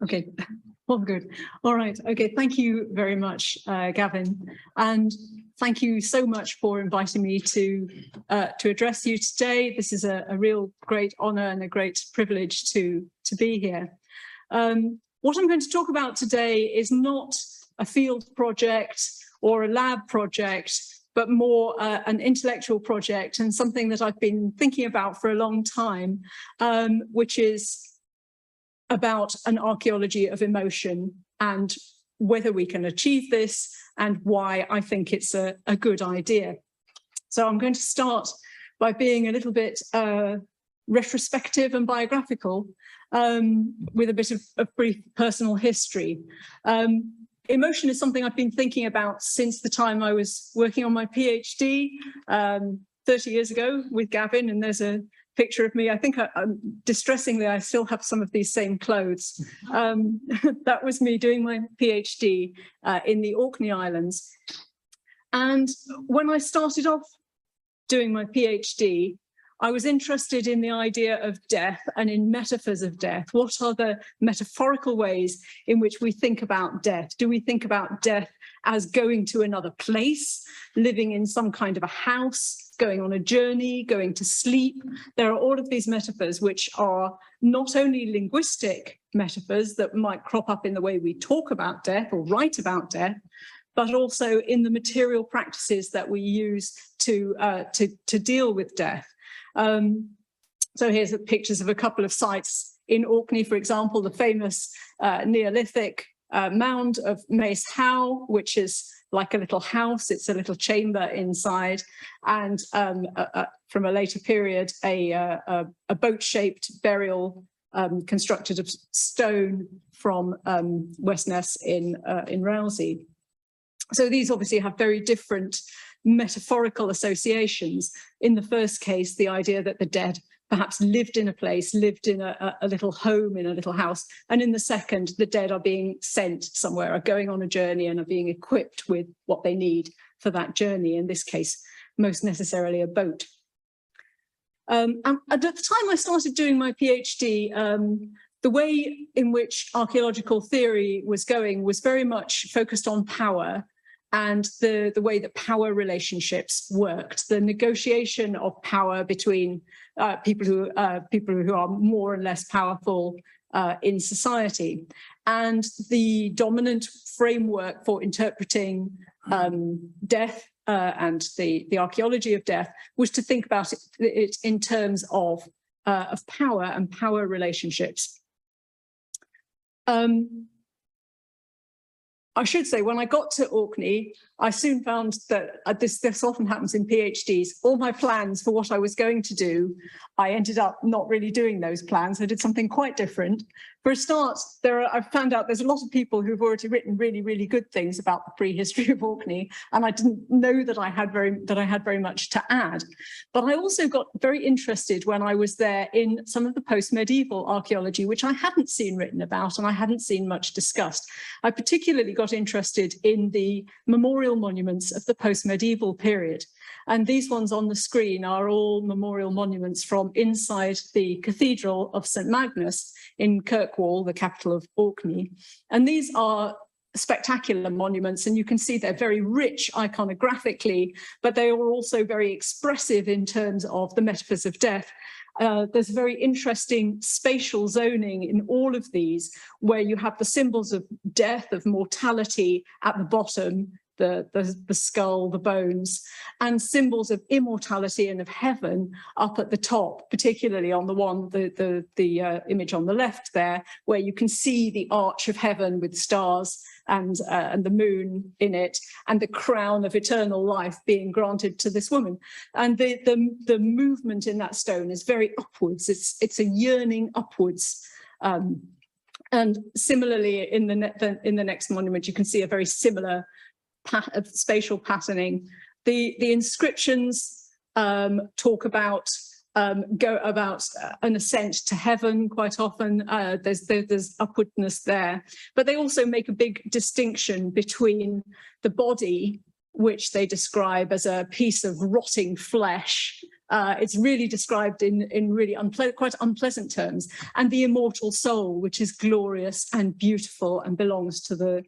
Okay, all good. All right. Okay, thank you very much, Gavin. And thank you so much for inviting me to address you today. This is a real great honor and a great privilege to be here. What I'm going to talk about today is not a field project or a lab project, but more an intellectual project and something that I've been thinking about for a long time, which is about an archaeology of emotion and whether we can achieve this and why I think it's a good idea. So I'm going to start by being a little bit retrospective and biographical with a bit of brief personal history. Emotion is something I've been thinking about since the time I was working on my PhD 30 years ago with Gavin, and there's a picture of me. I think distressingly, I still have some of these same clothes. That was me doing my PhD in the Orkney Islands. And when I started off doing my PhD, I was interested in the idea of death and in metaphors of death. What are the metaphorical ways in which we think about death? Do we think about death as going to another place, living in some kind of a house, going on a journey, going to sleep? There are all of these metaphors which are not only linguistic metaphors that might crop up in the way we talk about death or write about death, but also in the material practices that we use to deal with death. So here's pictures of a couple of sites in Orkney, for example, the famous Neolithic mound of Maes Howe, which is like a little house. It's a little chamber inside, and from a later period, a boat-shaped burial constructed of stone from Westness in Rousey. So these obviously have very different metaphorical associations. In the first case, the idea that the dead perhaps lived in a place, lived in a little home, in a little house. And in the second, the dead are being sent somewhere, are going on a journey and are being equipped with what they need for that journey. In this case, most necessarily a boat. And at the time I started doing my PhD, the way in which archaeological theory was going was very much focused on power and the way that power relationships worked, the negotiation of power between people who are more and less powerful in society. And the dominant framework for interpreting death and the archaeology of death was to think about it in terms of power and power relationships. I should say, when I got to Orkney, I soon found that this often happens in PhDs. All my plans for what I was going to do, I ended up not really doing those plans. I did something quite different. For a start, I've found out there's a lot of people who've already written really, really good things about the prehistory of Orkney, and I didn't know that I had very much to add. But I also got very interested when I was there in some of the post-medieval archaeology, which I hadn't seen written about and I hadn't seen much discussed. I particularly got interested in the memorial monuments of the post-medieval period. And these ones on the screen are all memorial monuments from inside the Cathedral of St. Magnus in Kirkwall, the capital of Orkney. And these are spectacular monuments, and you can see they're very rich iconographically, but they are also very expressive in terms of the metaphors of death. There's very interesting spatial zoning in all of these, where you have the symbols of death, of mortality at the bottom, the skull, the bones, and symbols of immortality and of heaven up at the top, particularly on the image on the left there, where you can see the arch of heaven with stars and the moon in it, and the crown of eternal life being granted to this woman. And the movement in that stone is very upwards. It's a yearning upwards. And similarly, in the next monument, you can see a very similar spatial patterning. The inscriptions talk about an ascent to heaven quite often. There's upwardness there, but they also make a big distinction between the body, which they describe as a piece of rotting flesh, It's really described in really quite unpleasant terms. And the immortal soul, which is glorious and beautiful and belongs to the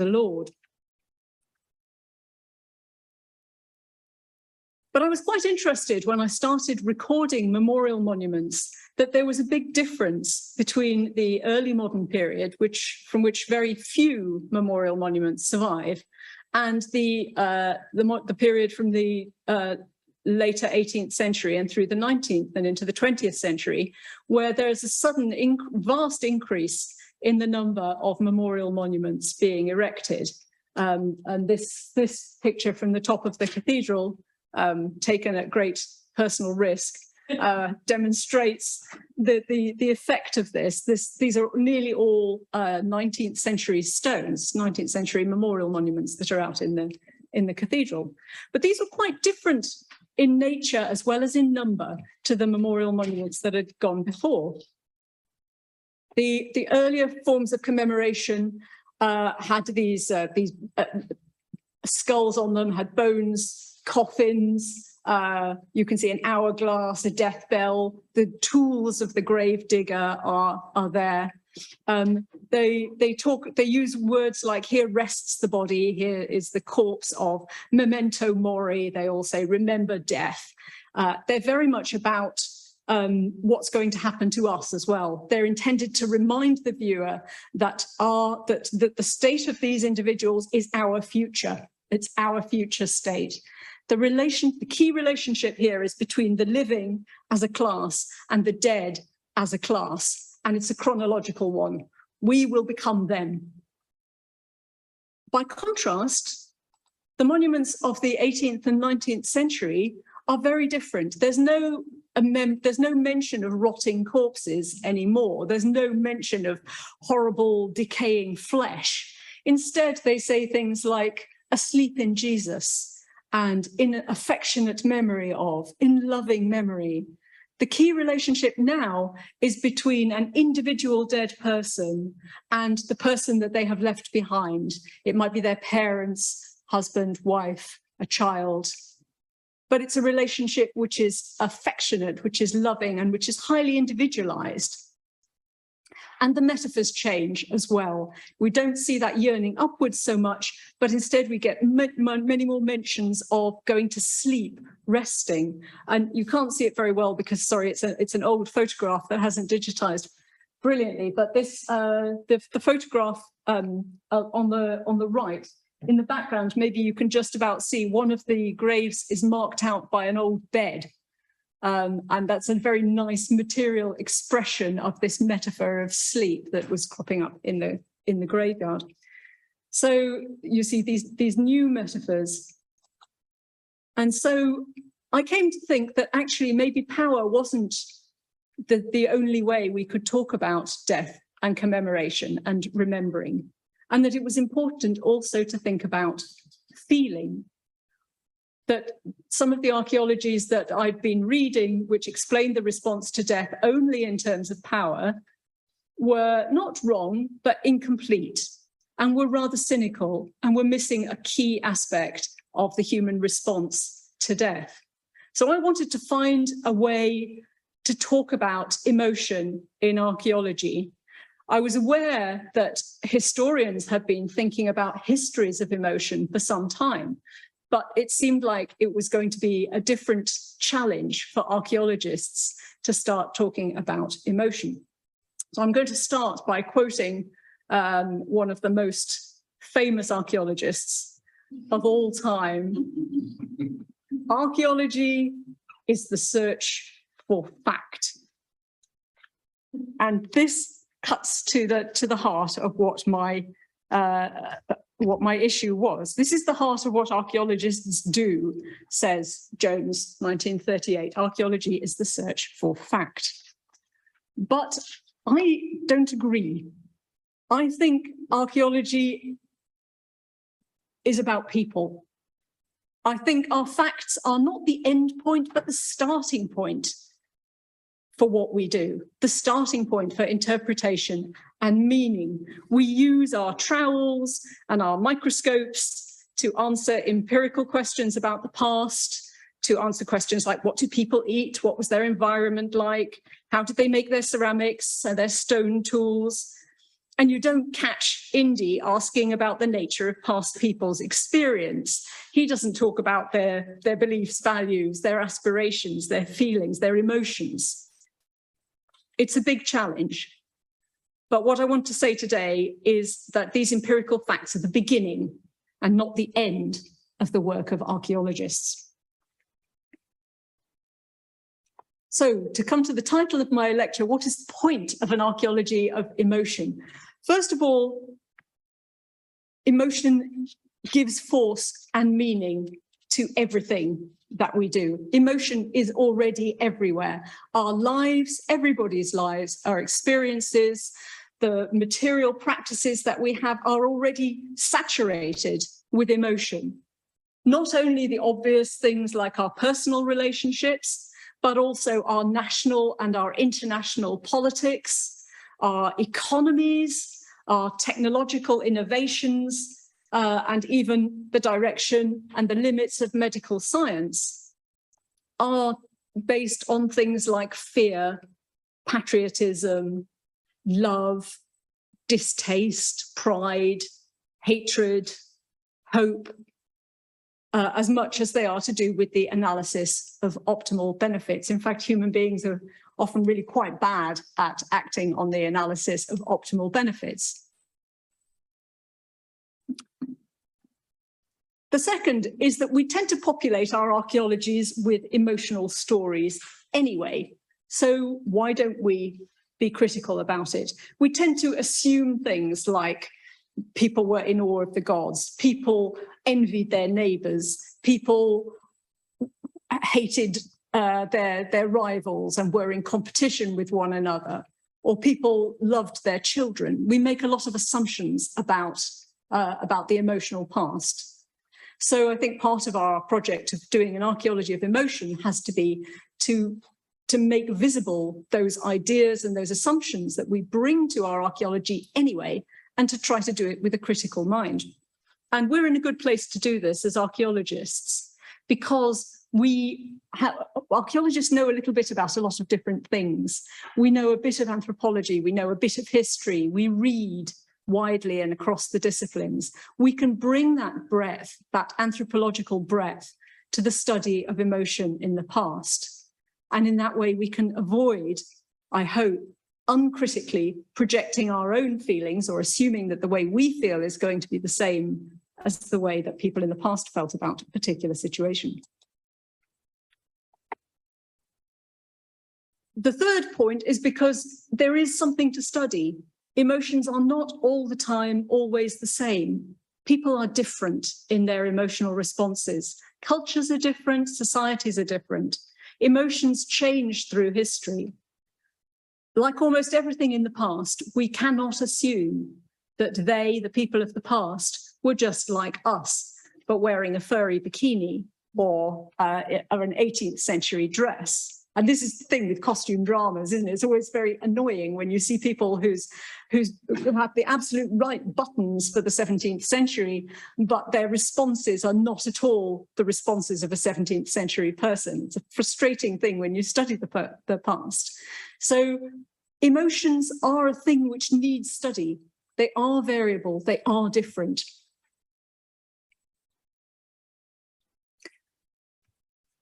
Lord. But I was quite interested when I started recording memorial monuments that there was a big difference between the early modern period, from which very few memorial monuments survive, and the period from the later 18th century and through the 19th and into the 20th century, where there's a sudden vast increase in the number of memorial monuments being erected. And this picture from the top of the cathedral, taken at great personal risk, demonstrates the effect of this. These are nearly all 19th century stones, 19th century memorial monuments that are out in the cathedral. But these are quite different in nature as well as in number to the memorial monuments that had gone before. The earlier forms of commemoration had these skulls on them, had bones, coffins, you can see an hourglass, a death bell, the tools of the grave digger are there. They use words like, here rests the body, here is the corpse of, memento mori. They all say remember death. They're very much about what's going to happen to us as well. They're intended to remind the viewer that the state of these individuals is our future. It's our future state. The key relationship here is between the living as a class and the dead as a class, and it's a chronological one. We will become them. By contrast, the monuments of the 18th and 19th century are very different. There's no mention of rotting corpses anymore. There's no mention of horrible decaying flesh. Instead, they say things like, asleep in Jesus, and in an affectionate memory of, in loving memory. The key relationship now is between an individual dead person and the person that they have left behind. It might be their parents, husband, wife, a child. But it's a relationship which is affectionate, which is loving, and which is highly individualized. And the metaphors change as well. We don't see that yearning upwards so much, but instead we get many more mentions of going to sleep, resting. And you can't see it very well because, sorry, it's an old photograph that hasn't digitized brilliantly. But this the photograph on the right, in the background, maybe you can just about see one of the graves is marked out by an old bed. And that's a very nice material expression of this metaphor of sleep that was cropping up in the graveyard. So you see these new metaphors. And so I came to think that actually maybe power wasn't the only way we could talk about death and commemoration and remembering, and that it was important also to think about feeling. That some of the archaeologies that I'd been reading, which explained the response to death only in terms of power, were not wrong, but incomplete, and were rather cynical, and were missing a key aspect of the human response to death. So I wanted to find a way to talk about emotion in archaeology. I was aware that historians had been thinking about histories of emotion for some time, but it seemed like it was going to be a different challenge for archaeologists to start talking about emotion. So I'm going to start by quoting one of the most famous archaeologists of all time. Archaeology is the search for fact. And this cuts to the heart of what my issue was. This is the heart of what archaeologists do, says Jones, 1938. Archaeology is the search for fact. But I don't agree. I think archaeology is about people. I think our facts are not the end point, but the starting point for what we do, the starting point for interpretation and meaning. We use our trowels and our microscopes to answer empirical questions about the past, to answer questions like, what do people eat? What was their environment like? How did they make their ceramics and their stone tools? And you don't catch Indy asking about the nature of past people's experience. He doesn't talk about their beliefs, values, their aspirations, their feelings, their emotions. It's a big challenge. But what I want to say today is that these empirical facts are the beginning and not the end of the work of archaeologists. So to come to the title of my lecture, what is the point of an archaeology of emotion? First of all, emotion gives force and meaning to everything that we do. Emotion is already everywhere. Our lives, everybody's lives, our experiences, the material practices that we have are already saturated with emotion. Not only the obvious things like our personal relationships, but also our national and our international politics, our economies, our technological innovations, and even the direction and the limits of medical science are based on things like fear, patriotism, love, distaste, pride, hatred, hope, as much as they are to do with the analysis of optimal benefits. In fact, human beings are often really quite bad at acting on the analysis of optimal benefits. The second is that we tend to populate our archaeologies with emotional stories anyway. So why don't we be critical about it? We tend to assume things like people were in awe of the gods, people envied their neighbors, people hated their rivals and were in competition with one another, or people loved their children. We make a lot of assumptions about the emotional past. So I think part of our project of doing an archaeology of emotion has to be to make visible those ideas and those assumptions that we bring to our archaeology anyway, and to try to do it with a critical mind. And we're in a good place to do this as archaeologists, because archaeologists know a little bit about a lot of different things. We know a bit of anthropology, we know a bit of history, we read widely and across the disciplines. We can bring that breadth, that anthropological breadth, to the study of emotion in the past. And in that way, we can avoid, I hope, uncritically projecting our own feelings or assuming that the way we feel is going to be the same as the way that people in the past felt about a particular situation. The third point is because there is something to study. Emotions are not all the time always the same. People are different in their emotional responses. Cultures are different, societies are different. Emotions change through history. Like almost everything in the past, we cannot assume that they, the people of the past, were just like us, but wearing a furry bikini or an 18th century dress. And this is the thing with costume dramas, isn't it? It's always very annoying when you see people who have the absolute right buttons for the 17th century, but their responses are not at all the responses of a 17th century person. It's a frustrating thing when you study the past. So emotions are a thing which needs study. They are variable, they are different.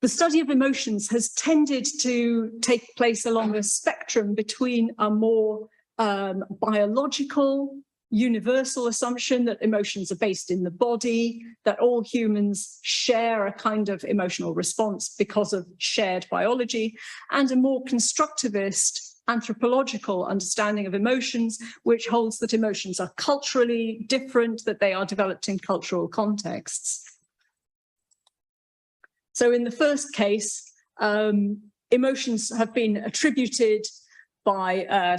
The study of emotions has tended to take place along a spectrum between a more biological, universal assumption that emotions are based in the body, that all humans share a kind of emotional response because of shared biology, and a more constructivist anthropological understanding of emotions, which holds that emotions are culturally different, that they are developed in cultural contexts. So in the first case, emotions have been attributed by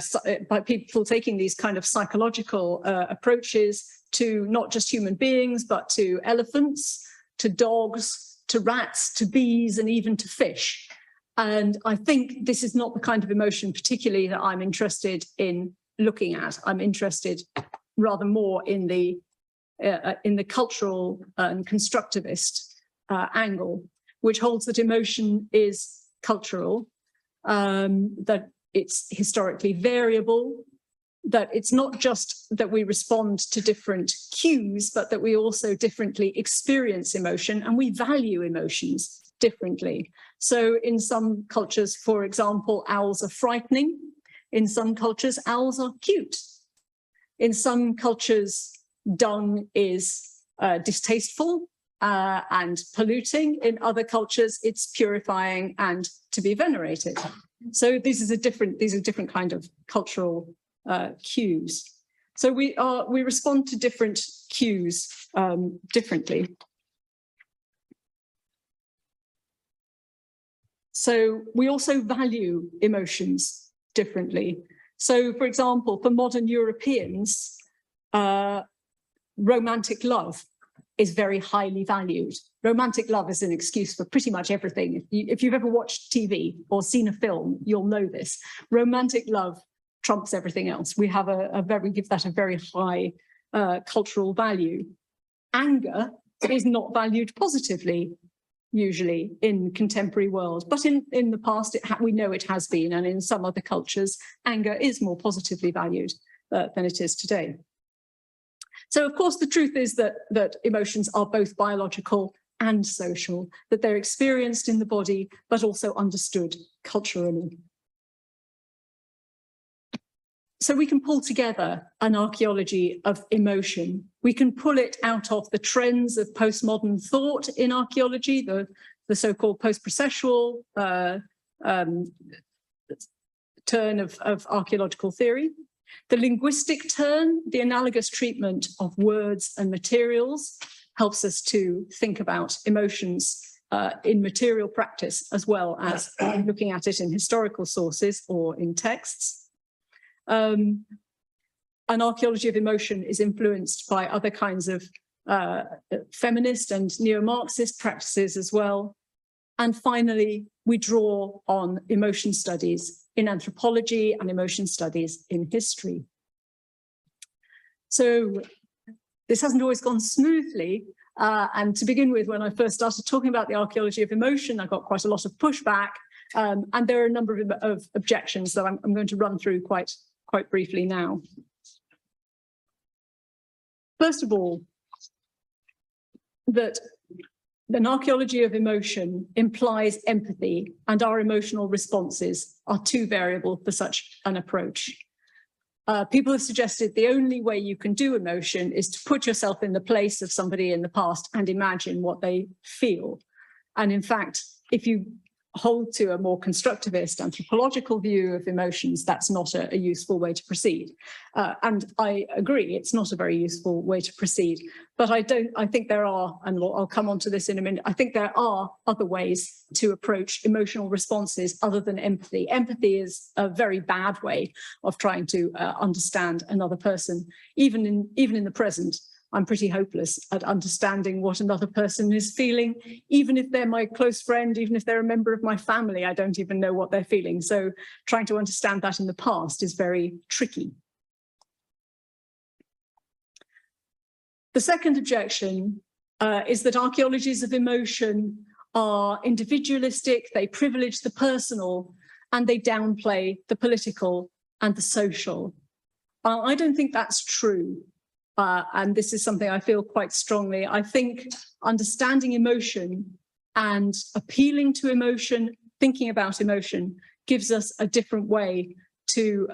people taking these kind of psychological approaches to not just human beings, but to elephants, to dogs, to rats, to bees, and even to fish. And I think this is not the kind of emotion particularly that I'm interested in looking at. I'm interested rather more in the cultural and constructivist angle. which holds that emotion is cultural, that it's historically variable, that it's not just that we respond to different cues, but that we also differently experience emotion and we value emotions differently. So in some cultures, for example, owls are frightening. In some cultures, owls are cute. In some cultures, dung is distasteful and polluting. In other cultures, it's purifying and to be venerated. So these are different kind of cultural cues. So we respond to different cues differently. So we also value emotions differently. So, for example, for modern Europeans, romantic love is very highly valued. Romantic love is an excuse for pretty much everything. If you've ever watched TV or seen a film, you'll know this. Romantic love trumps everything else. We have we give that a very high cultural value. Anger is not valued positively, usually, in contemporary world, but in the past, we know it has been, and in some other cultures, anger is more positively valued than it is today. So, of course, the truth is that emotions are both biological and social, that they're experienced in the body, but also understood culturally. So we can pull together an archaeology of emotion. We can pull it out of the trends of postmodern thought in archaeology, the so-called post-processual turn of archaeological theory. The linguistic turn, the analogous treatment of words and materials, helps us to think about emotions in material practice, as well as looking at it in historical sources or in texts. An archaeology of emotion is influenced by other kinds of feminist and neo-Marxist practices as well. And finally, we draw on emotion studies in anthropology and emotion studies in history. So this hasn't always gone smoothly. And to begin with, when I first started talking about the archaeology of emotion, I got quite a lot of pushback. And there are a number of objections that I'm going to run through quite briefly now. First of all, that an archaeology of emotion implies empathy, and our emotional responses are too variable for such an approach. People have suggested the only way you can do emotion is to put yourself in the place of somebody in the past and imagine what they feel. And in fact, if you hold to a more constructivist anthropological view of emotions, that's not a useful way to proceed. And I agree, it's not a very useful way to proceed. But I think there are, and I'll come on to this in a minute, I think there are other ways to approach emotional responses other than empathy. Empathy is a very bad way of trying to understand another person. Even in the present, I'm pretty hopeless at understanding what another person is feeling. Even if they're my close friend, even if they're a member of my family, I don't even know what they're feeling. So trying to understand that in the past is very tricky. The second objection is that archaeologies of emotion are individualistic, they privilege the personal, and they downplay the political and the social. I don't think that's true. And this is something I feel quite strongly. I think understanding emotion and appealing to emotion, thinking about emotion, gives us a different way to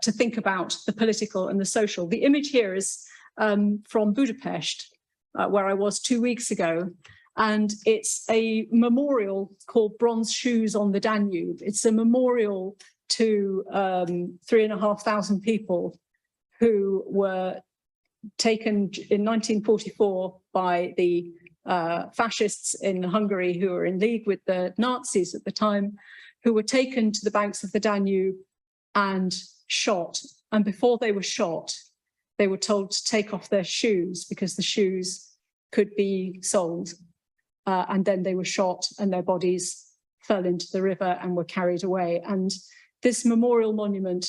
think about the political and the social. The image here is from Budapest, where I was 2 weeks ago. And it's a memorial called Bronze Shoes on the Danube. It's a memorial to 3,500 people who were taken in 1944 by the fascists in Hungary, who were in league with the Nazis at the time, who were taken to the banks of the Danube and shot. And before they were shot, they were told to take off their shoes because the shoes could be sold. And then they were shot and their bodies fell into the river and were carried away. And this memorial monument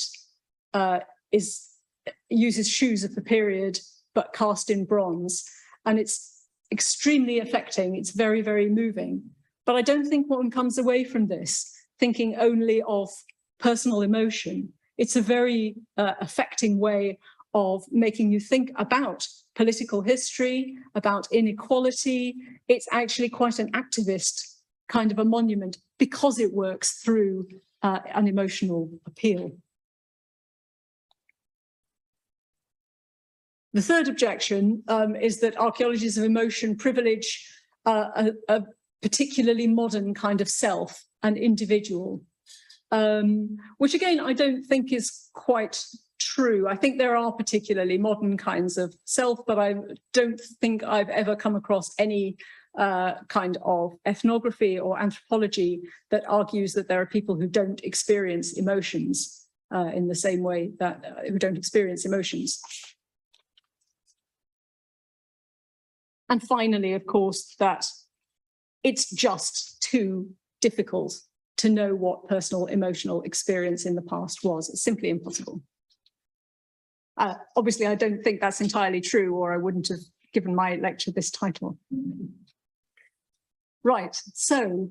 uses shoes of the period, but cast in bronze. And it's extremely affecting. It's very, very moving. But I don't think one comes away from this thinking only of personal emotion. It's a very affecting way of making you think about political history, about inequality. It's actually quite an activist kind of a monument because it works through an emotional appeal. The third objection is that archaeologies of emotion privilege a particularly modern kind of self, an individual, which again, I don't think is quite true. I think there are particularly modern kinds of self, but I don't think I've ever come across any kind of ethnography or anthropology that argues that there are people who don't experience emotions in the same way that who don't experience emotions. And finally, of course, that it's just too difficult to know what personal emotional experience in the past was. It's simply impossible. Obviously, I don't think that's entirely true, or I wouldn't have given my lecture this title. Right, so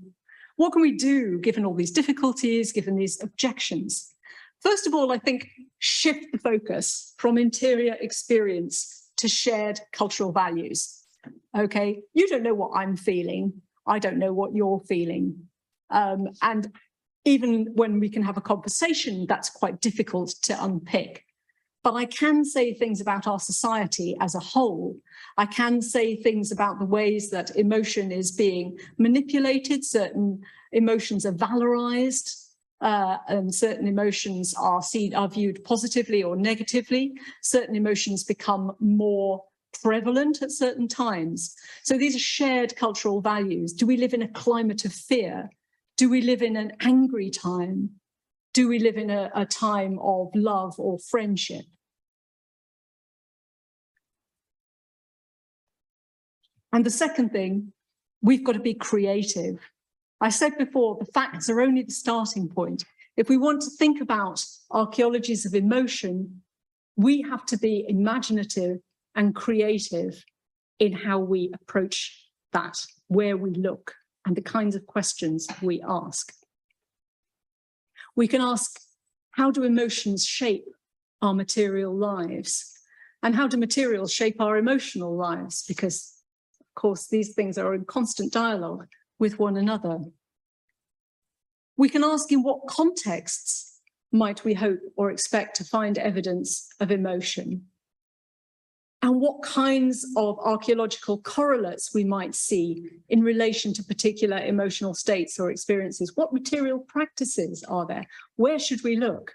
what can we do given all these difficulties, given these objections? First of all, I think shift the focus from interior experience to shared cultural values. Okay, you don't know what I'm feeling. I don't know what you're feeling. And even when we can have a conversation, that's quite difficult to unpick. But I can say things about our society as a whole. I can say things about the ways that emotion is being manipulated. Certain emotions are valorized, and certain emotions are viewed positively or negatively. Certain emotions become more prevalent at certain times. So these are shared cultural values. Do we live in a climate of fear? Do we live in an angry time? Do we live in a time of love or friendship? And the second thing, we've got to be creative. I said before, the facts are only the starting point. If we want to think about archaeologies of emotion, we have to be imaginative and creative in how we approach that, where we look, and the kinds of questions we ask. We can ask, how do emotions shape our material lives? And how do materials shape our emotional lives? Because, of course, these things are in constant dialogue with one another. We can ask, in what contexts might we hope or expect to find evidence of emotion? And what kinds of archaeological correlates we might see in relation to particular emotional states or experiences. What material practices are there? Where should we look?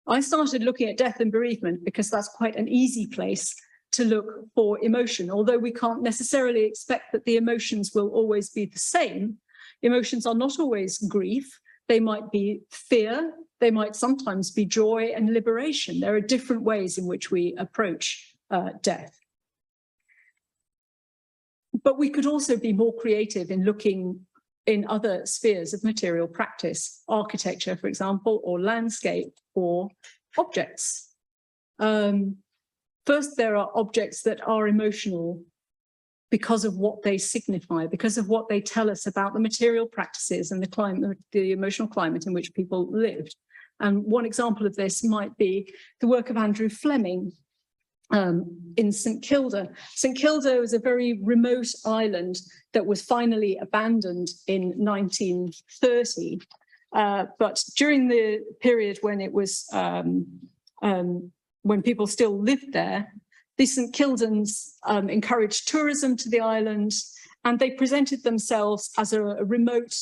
I started looking at death and bereavement because that's quite an easy place to look for emotion. Although we can't necessarily expect that the emotions will always be the same. Emotions are not always grief. They might be fear. They might sometimes be joy and liberation. There are different ways in which we approach death. But we could also be more creative in looking in other spheres of material practice, architecture, for example, or landscape, or objects. First, there are objects that are emotional because of what they signify, because of what they tell us about the material practices and the climate, the emotional climate in which people lived. And one example of this might be the work of Andrew Fleming in St Kilda. St Kilda was a very remote island that was finally abandoned in 1930. But during the period when it was, when people still lived there, the St Kildans encouraged tourism to the island, and they presented themselves as a remote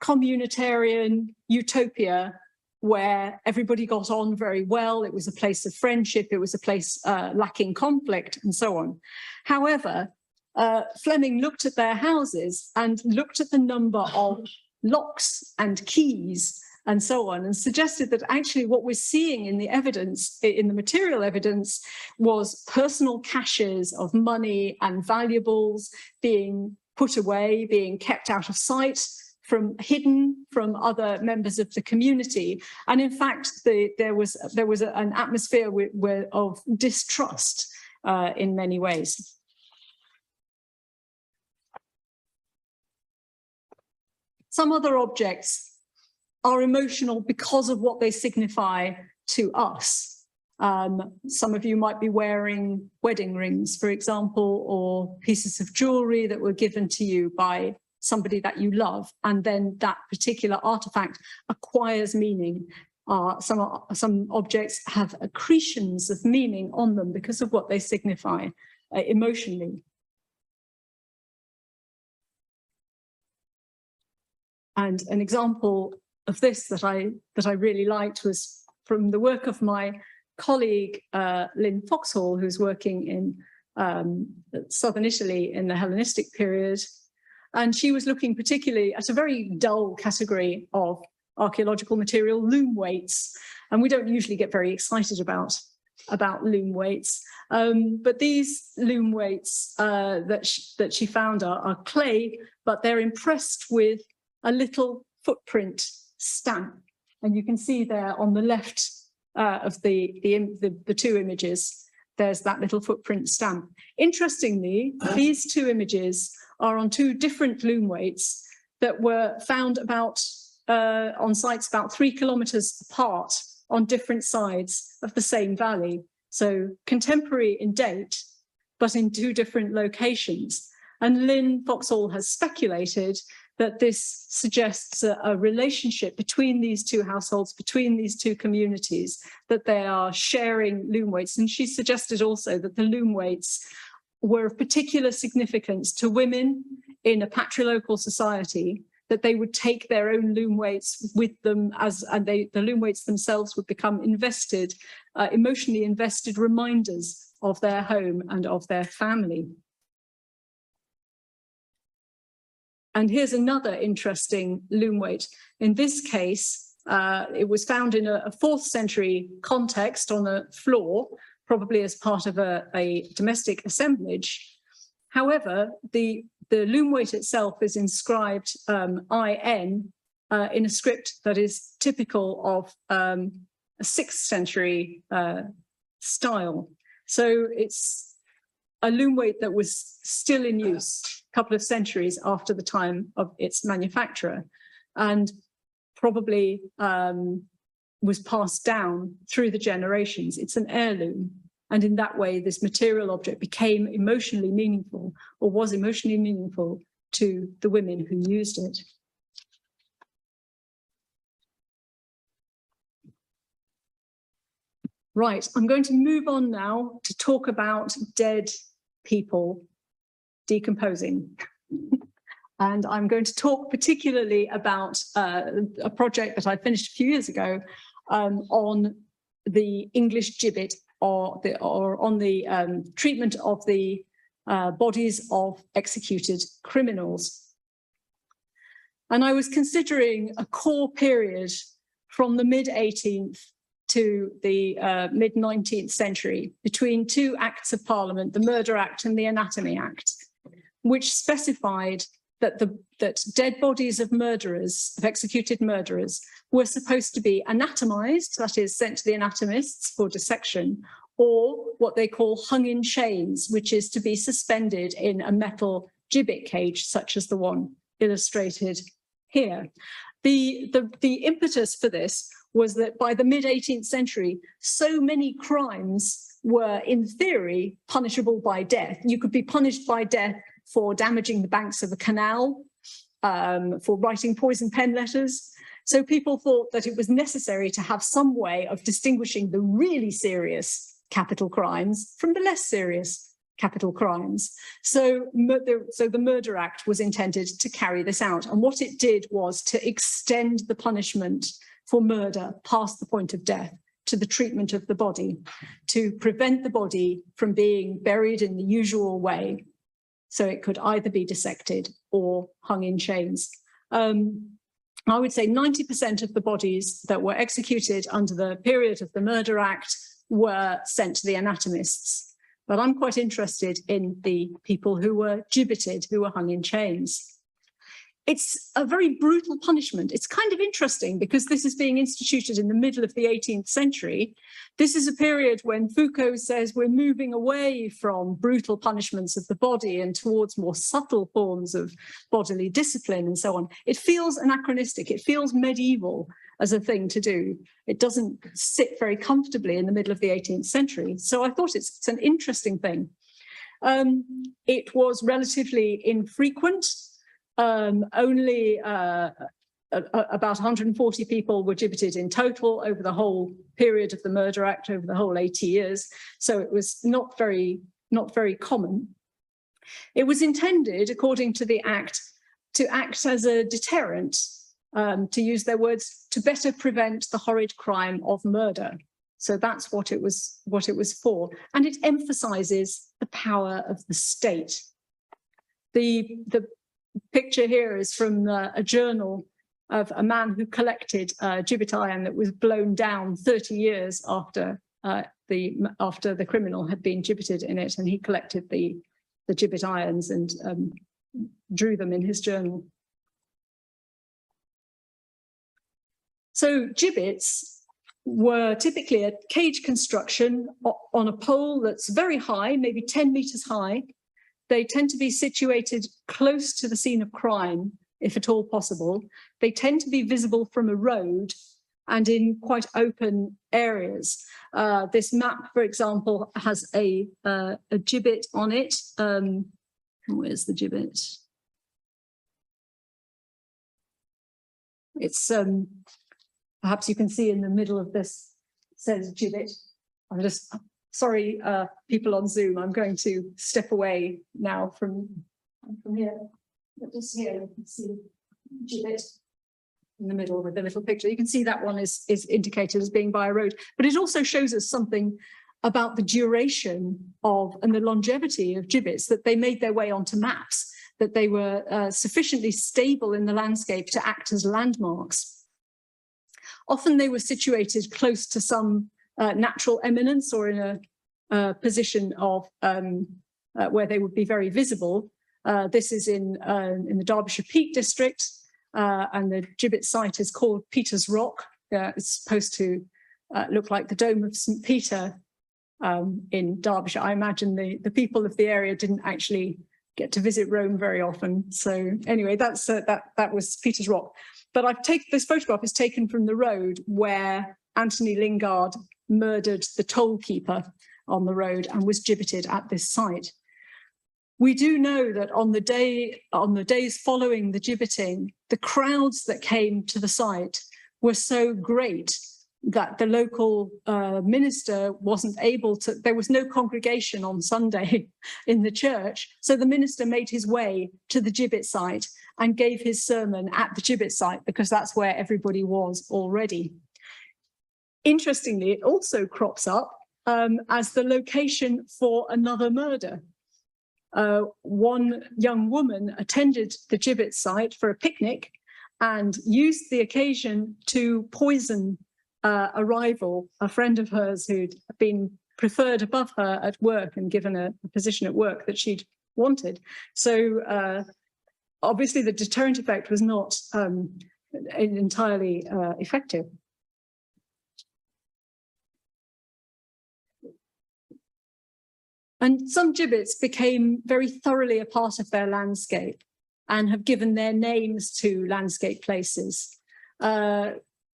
communitarian utopia where everybody got on very well. It was a place of friendship. It was a place lacking conflict and so on. However, Fleming looked at their houses and looked at the number of locks and keys and so on, and suggested that actually what we're seeing in the evidence, in the material evidence, was personal caches of money and valuables being put away, being kept out of sight, hidden from other members of the community. And in fact, there was an atmosphere of distrust in many ways. Some other objects are emotional because of what they signify to us. Some of you might be wearing wedding rings, for example, or pieces of jewelry that were given to you by somebody that you love, and then that particular artifact acquires meaning. Some objects have accretions of meaning on them because of what they signify emotionally. And an example of this that I really liked was from the work of my colleague Lynn Foxhall, who's working in southern Italy in the Hellenistic period. And she was looking particularly at a very dull category of archaeological material, loom weights. And we don't usually get very excited about loom weights. But these loom weights that she found are clay, but they're impressed with a little footprint stamp. And you can see there on the left of the two images, there's that little footprint stamp. Interestingly, these two images are on two different loom weights that were found on sites about 3 kilometers apart on different sides of the same valley. So contemporary in date, but in two different locations. And Lynn Foxhall has speculated that this suggests a relationship between these two households, between these two communities, that they are sharing loom weights. And she suggested also that the loom weights were of particular significance to women in a patrilocal society, that they would take their own loom weights with them, and the loom weights themselves would become invested, emotionally invested reminders of their home and of their family. And here's another interesting loom weight. In this case, it was found in a 4th century context on a floor, probably as part of a domestic assemblage. However, the loom weight itself is inscribed IN in a script that is typical of a 6th century style. So it's a loom weight that was still in use a couple of centuries after the time of its manufacturer, and probably was passed down through the generations. It's an heirloom. And in that way, this material object became emotionally meaningful, or was emotionally meaningful to the women who used it. Right, I'm going to move on now to talk about dead people decomposing. And I'm going to talk particularly about a project that I finished a few years ago on the English gibbet, or on the treatment of the bodies of executed criminals. And I was considering a core period from the mid-18th to the mid-19th century between two acts of Parliament, the Murder Act and the Anatomy Act, which specified that dead bodies of murderers, of executed murderers, were supposed to be anatomized, that is, sent to the anatomists for dissection, or what they call hung in chains, which is to be suspended in a metal gibbet cage, such as the one illustrated here. The impetus for this was that by the mid-18th century, so many crimes were, in theory, punishable by death. You could be punished by death for damaging the banks of a canal, for writing poison pen letters. So people thought that it was necessary to have some way of distinguishing the really serious capital crimes from the less serious capital crimes. So the Murder Act was intended to carry this out. And what it did was to extend the punishment for murder past the point of death to the treatment of the body, to prevent the body from being buried in the usual way. So it could either be dissected or hung in chains. I would say 90% of the bodies that were executed under the period of the Murder Act were sent to the anatomists. But I'm quite interested in the people who were gibbeted, who were hung in chains. it's a very brutal punishment. It's kind of interesting because this is being instituted in the middle of the 18th century. This is a period when Foucault says we're moving away from brutal punishments of the body and towards more subtle forms of bodily discipline and so on. It feels anachronistic. It feels medieval as a thing to do. It doesn't sit very comfortably in the middle of the 18th century. So I thought it's an interesting thing. It was relatively infrequent. Only about 140 people were gibbeted in total over the whole period of the Murder Act, over the whole 80 years. So it was not very common. It was intended, according to the Act, to act as a deterrent, to use their words, to better prevent the horrid crime of murder. So that's what it was for. And it emphasizes the power of the state. The picture here is from a journal of a man who collected gibbet iron that was blown down 30 years after the criminal had been gibbeted in it, and he collected the gibbet irons and drew them in his journal. So gibbets were typically a cage construction on a pole that's very high, maybe 10 meters high. They tend to be situated close to the scene of crime, if at all possible. They tend to be visible from a road and in quite open areas. This map, for example, has a gibbet on it. Where's the gibbet? It's, perhaps you can see in the middle of this, it says gibbet. I'm just, sorry, people on Zoom, I'm going to step away now from here. But just here, you can see gibbet in the middle with the little picture. You can see that one is indicated as being by a road, but it also shows us something about the duration of and the longevity of gibbets, that they made their way onto maps, that they were sufficiently stable in the landscape to act as landmarks. Often they were situated close to some natural eminence or in a position of where they would be very visible. This is in the Derbyshire Peak District, and the gibbet site is called Peter's Rock. It's supposed to look like the Dome of St. Peter in Derbyshire. I imagine the people of the area didn't actually get to visit Rome very often. So anyway, that was Peter's Rock. But I've taken this photograph is taken from the road where Anthony Lingard murdered the toll keeper on the road and was gibbeted at this site. We do know that on the days following the gibbeting, the crowds that came to the site were so great that the local minister wasn't able to, there was no congregation on Sunday in the church. So the minister made his way to the gibbet site and gave his sermon at the gibbet site because that's where everybody was already. Interestingly, it also crops up as the location for another murder. One young woman attended the gibbet site for a picnic and used the occasion to poison a rival, a friend of hers who'd been preferred above her at work and given a position at work that she'd wanted. So obviously the deterrent effect was not entirely effective. And some gibbets became very thoroughly a part of their landscape and have given their names to landscape places.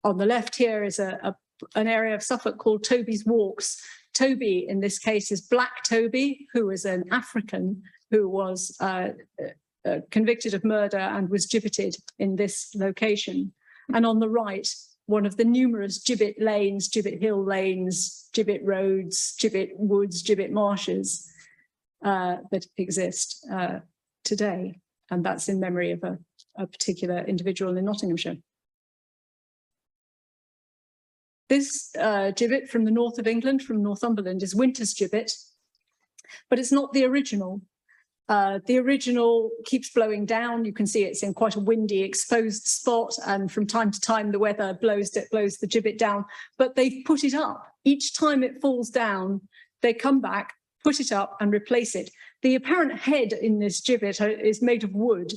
On the left here is an area of Suffolk called Toby's Walks. Toby, in this case, is Black Toby, who was an African who was convicted of murder and was gibbeted in this location. And on the right, one of the numerous gibbet lanes, gibbet hill lanes, gibbet roads, gibbet woods, gibbet marshes that exist today. And that's in memory of a particular individual in Nottinghamshire. This gibbet from the north of England, from Northumberland, is Winter's gibbet, but it's not the original. The original keeps blowing down. You can see it's in quite a windy, exposed spot, and from time to time the weather blows the gibbet down, but they've put it up. Each time it falls down, they come back, put it up and replace it. The apparent head in this gibbet is made of wood,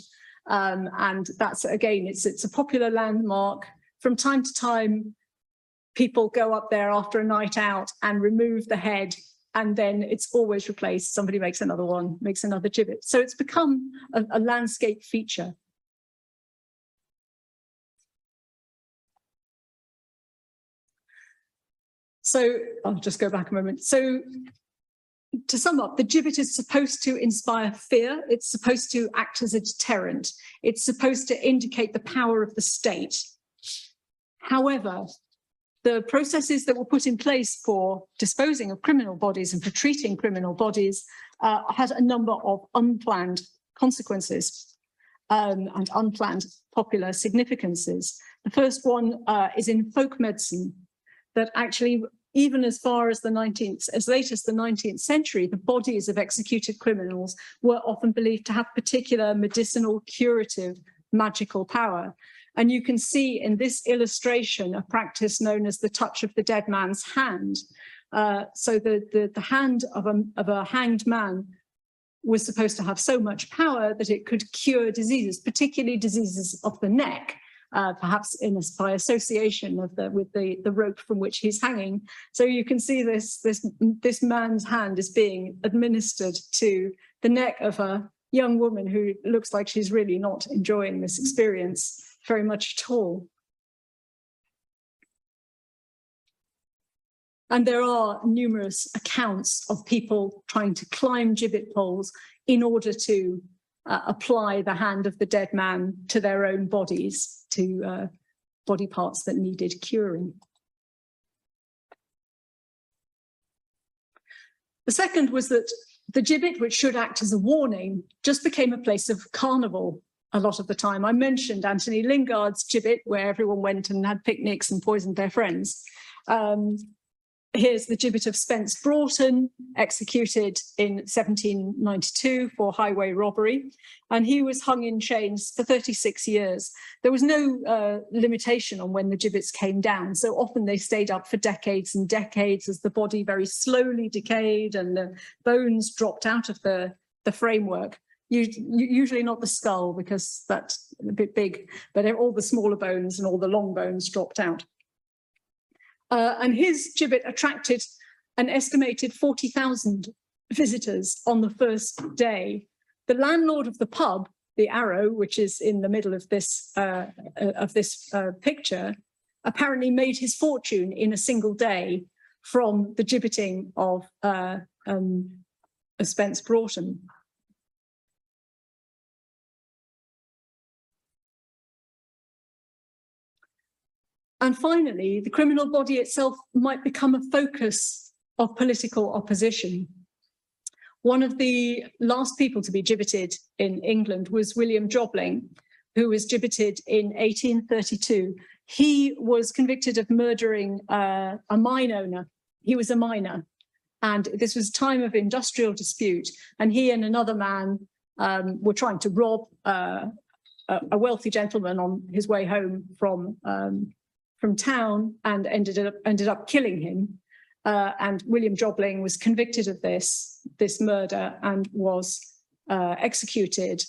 And that's, again, it's a popular landmark. From time to time, people go up there after a night out and remove the head, and then it's always replaced. Somebody makes another one, makes another gibbet. So it's become a landscape feature. So I'll just go back a moment. So to sum up, the gibbet is supposed to inspire fear. It's supposed to act as a deterrent. It's supposed to indicate the power of the state. However, the processes that were put in place for disposing of criminal bodies and for treating criminal bodies had a number of unplanned consequences and unplanned popular significances. The first one is in folk medicine, that actually, even as far as as late as the 19th century, the bodies of executed criminals were often believed to have particular medicinal, curative, magical power. And you can see in this illustration a practice known as the touch of the dead man's hand. So the hand of a hanged man was supposed to have so much power that it could cure diseases, particularly diseases of the neck, perhaps by association with the rope from which he's hanging. So you can see this man's hand is being administered to the neck of a young woman who looks like she's really not enjoying this experience very much at all. And there are numerous accounts of people trying to climb gibbet poles in order to apply the hand of the dead man to their own bodies, to body parts that needed curing. The second was that the gibbet, which should act as a warning, just became a place of carnival a lot of the time. I mentioned Anthony Lingard's gibbet, where everyone went and had picnics and poisoned their friends. Here's the gibbet of Spence Broughton, executed in 1792 for highway robbery, and he was hung in chains for 36 years. There was no limitation on when the gibbets came down, so often they stayed up for decades and decades as the body very slowly decayed and the bones dropped out of the framework. Usually not the skull, because that's a bit big, but all the smaller bones and all the long bones dropped out. And his gibbet attracted an estimated 40,000 visitors on the first day. The landlord of the pub, the Arrow, which is in the middle of this picture, apparently made his fortune in a single day from the gibbeting of Spence Broughton. And finally, the criminal body itself might become a focus of political opposition. One of the last people to be gibbeted in England was William Jobling, who was gibbeted in 1832. He was convicted of murdering a mine owner. He was a miner, and this was a time of industrial dispute, and he and another man were trying to rob a wealthy gentleman on his way home from town, and ended up killing him. And William Jobling was convicted of this murder and was executed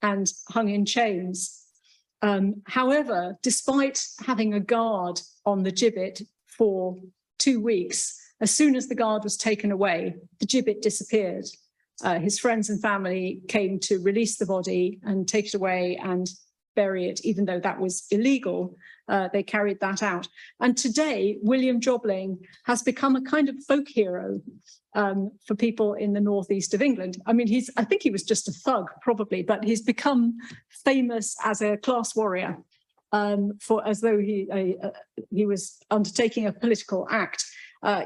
and hung in chains. However, despite having a guard on the gibbet for 2 weeks, as soon as the guard was taken away, the gibbet disappeared. His friends and family came to release the body and take it away and bury it, even though that was illegal. They carried that out. And today, William Jobling has become a kind of folk hero for people in the northeast of England. I mean, I think he was just a thug, probably, but he's become famous as a class warrior, as though he was undertaking a political act.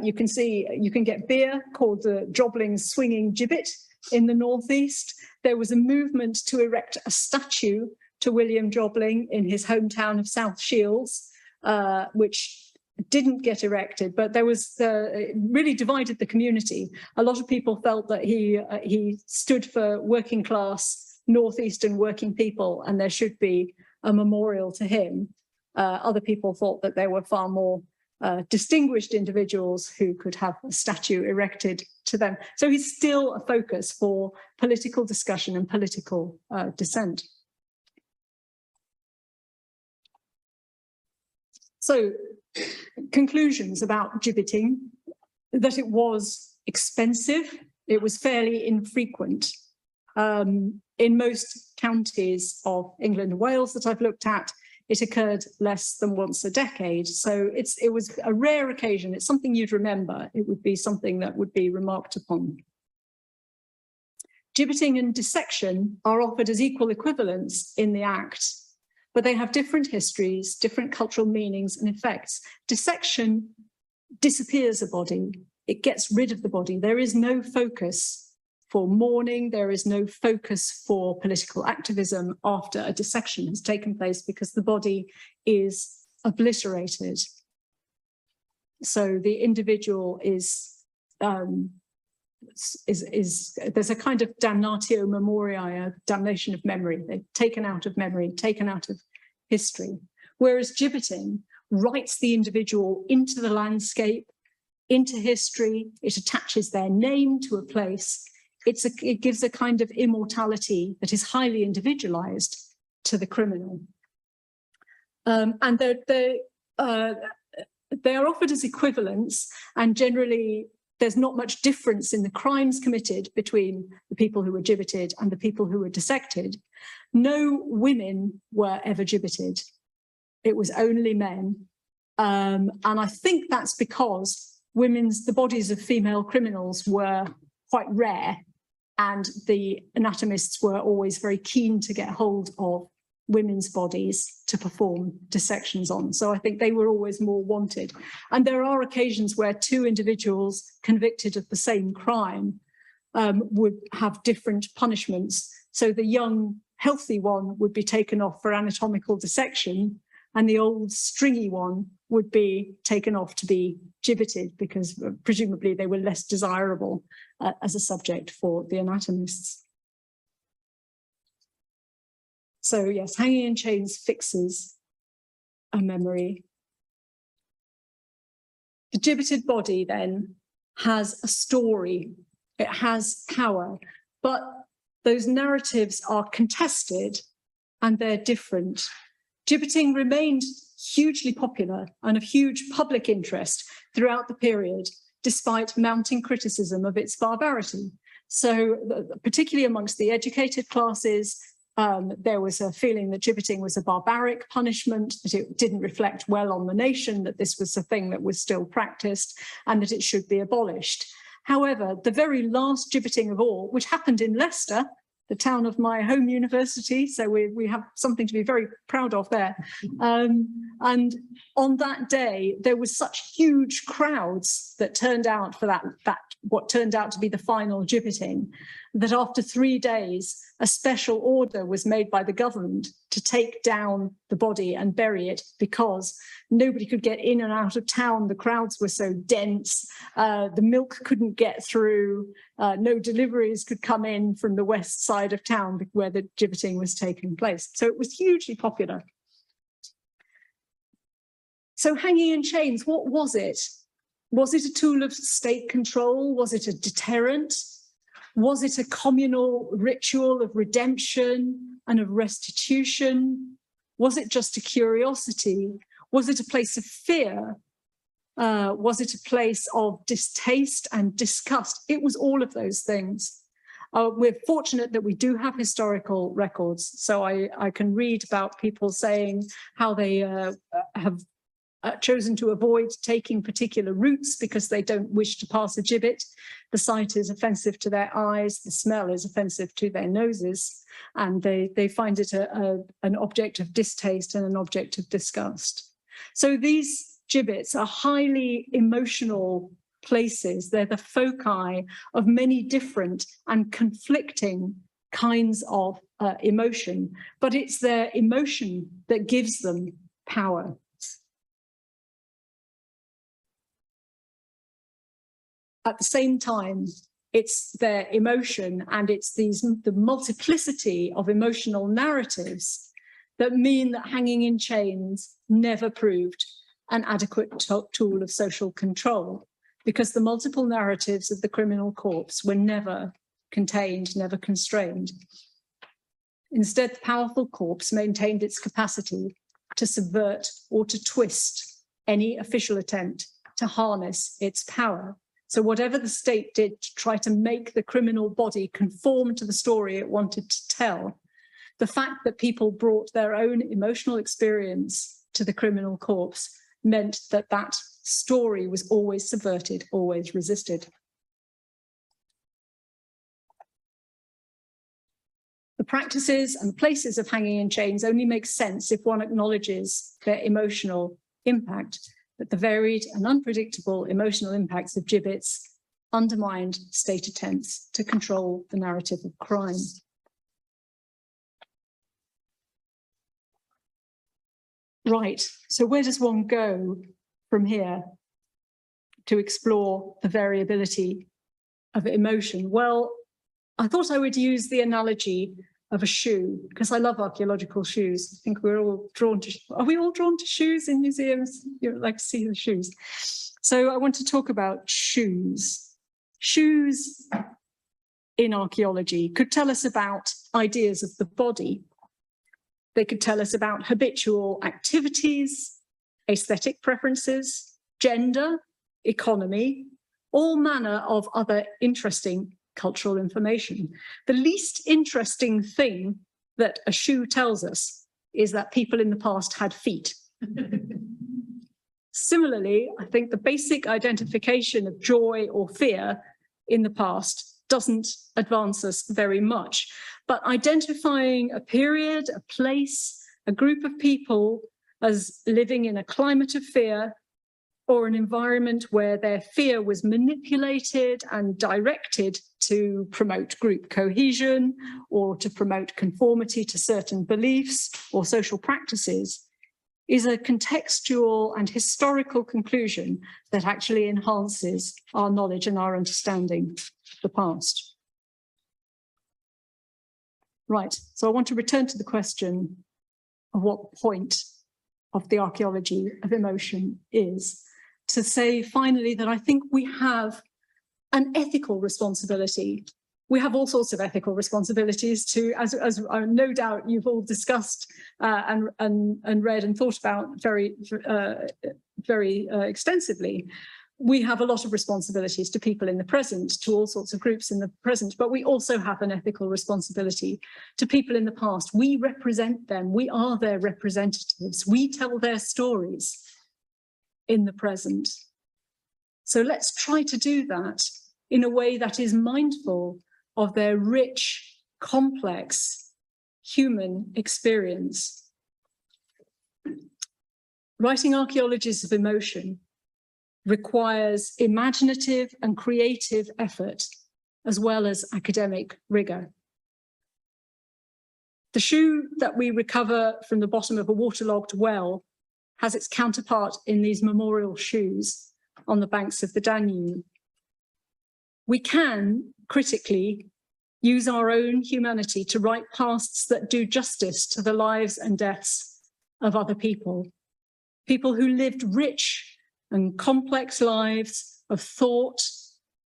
You can get beer called the Jobling's Swinging Gibbet in the northeast. There was a movement to erect a statue to William Jobling in his hometown of South Shields, which didn't get erected, but there was it really divided the community. A lot of people felt that he stood for working class northeastern working people, and there should be a memorial to him. Other people thought that there were far more distinguished individuals who could have a statue erected to them. So he's still a focus for political discussion and political dissent. So, conclusions about gibbeting: that it was expensive, it was fairly infrequent. In most counties of England and Wales that I've looked at, it occurred less than once a decade. So it was a rare occasion. It's something you'd remember. It would be something that would be remarked upon. Gibbeting and dissection are offered as equal equivalents in the act, but they have different histories, different cultural meanings and effects. Dissection disappears a body. It gets rid of the body. There is no focus for mourning. There is no focus for political activism after a dissection has taken place because the body is obliterated. So the individual is there's a kind of damnatio memoriae, a damnation of memory. They're taken out of memory, taken out of history. Whereas gibbeting writes the individual into the landscape, into history. It attaches their name to a place. It gives a kind of immortality that is highly individualized to the criminal. And they are offered as equivalents, and generally there's not much difference in the crimes committed between the people who were gibbeted and the people who were dissected. No women were ever gibbeted. It was only men. And I think that's because the bodies of female criminals were quite rare, and the anatomists were always very keen to get hold of women's bodies to perform dissections on. So I think they were always more wanted. And there are occasions where two individuals convicted of the same crime would have different punishments. So the young, healthy one would be taken off for anatomical dissection, and the old, stringy one would be taken off to be gibbeted because presumably they were less desirable as a subject for the anatomists. So yes, hanging in chains fixes a memory. The gibbeted body then has a story, it has power, but those narratives are contested and they're different. Gibbeting remained hugely popular and of huge public interest throughout the period, despite mounting criticism of its barbarity. So particularly amongst the educated classes, there was a feeling that gibbeting was a barbaric punishment, that it didn't reflect well on the nation, that this was a thing that was still practiced, and that it should be abolished. However, the very last gibbeting of all, which happened in Leicester, the town of my home university, so we have something to be very proud of there. And on that day, there was such huge crowds that turned out for that what turned out to be the final gibbeting, that after 3 days, a special order was made by the government to take down the body and bury it because nobody could get in and out of town. The crowds were so dense, the milk couldn't get through, no deliveries could come in from the west side of town where the gibbeting was taking place. So it was hugely popular. So hanging in chains, what was it? Was it a tool of state control? Was it a deterrent? Was it a communal ritual of redemption and of restitution? Was it just a curiosity? Was it a place of fear? Was it a place of distaste and disgust? It was all of those things. We're fortunate that we do have historical records. So I can read about people saying how they have chosen to avoid taking particular routes because they don't wish to pass a gibbet. The sight is offensive to their eyes, the smell is offensive to their noses, and they find it an object of distaste and an object of disgust. So these gibbets are highly emotional places. They're the foci of many different and conflicting kinds of emotion, but it's their emotion that gives them power. At the same time, it's their emotion and it's the multiplicity of emotional narratives that mean that hanging in chains never proved an adequate tool of social control, because the multiple narratives of the criminal corpse were never contained, never constrained. Instead, the powerful corpse maintained its capacity to subvert or to twist any official attempt to harness its power. So whatever the state did to try to make the criminal body conform to the story it wanted to tell, the fact that people brought their own emotional experience to the criminal corpse meant that that story was always subverted, always resisted. The practices and places of hanging in chains only make sense if one acknowledges their emotional impact, that the varied and unpredictable emotional impacts of gibbets undermined state attempts to control the narrative of crime. Right, so where does one go from here to explore the variability of emotion? Well, I thought I would use the analogy of a shoe, because I love archaeological shoes. I think we're all drawn to, are we all drawn to shoes in museums? You like to see the shoes. So I want to talk about shoes. Shoes in archaeology could tell us about ideas of the body. They could tell us about habitual activities, aesthetic preferences, gender, economy, all manner of other interesting cultural information. The least interesting thing that a shoe tells us is that people in the past had feet. Similarly, I think the basic identification of joy or fear in the past doesn't advance us very much. But identifying a period, a place, a group of people as living in a climate of fear, or an environment where their fear was manipulated and directed to promote group cohesion or to promote conformity to certain beliefs or social practices, is a contextual and historical conclusion that actually enhances our knowledge and our understanding of the past. Right, so I want to return to the question of what point of the archaeology of emotion is, to say finally that I think we have an ethical responsibility. We have all sorts of ethical responsibilities to, as no doubt you've all discussed and read and thought about very extensively. We have a lot of responsibilities to people in the present, to all sorts of groups in the present, but we also have an ethical responsibility to people in the past. We represent them. We are their representatives. We tell their stories in the present. So let's try to do that in a way that is mindful of their rich, complex human experience. Writing archaeologies of emotion requires imaginative and creative effort, as well as academic rigor. The shoe that we recover from the bottom of a waterlogged well has its counterpart in these memorial shoes on the banks of the Danube. We can, critically, use our own humanity to write pasts that do justice to the lives and deaths of other people, people who lived rich and complex lives of thought,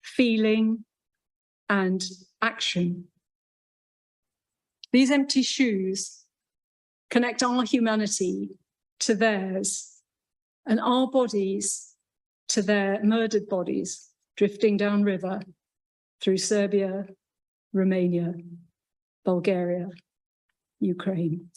feeling, and action. These empty shoes connect our humanity to theirs, and our bodies to their murdered bodies, drifting downriver through Serbia, Romania, Bulgaria, Ukraine.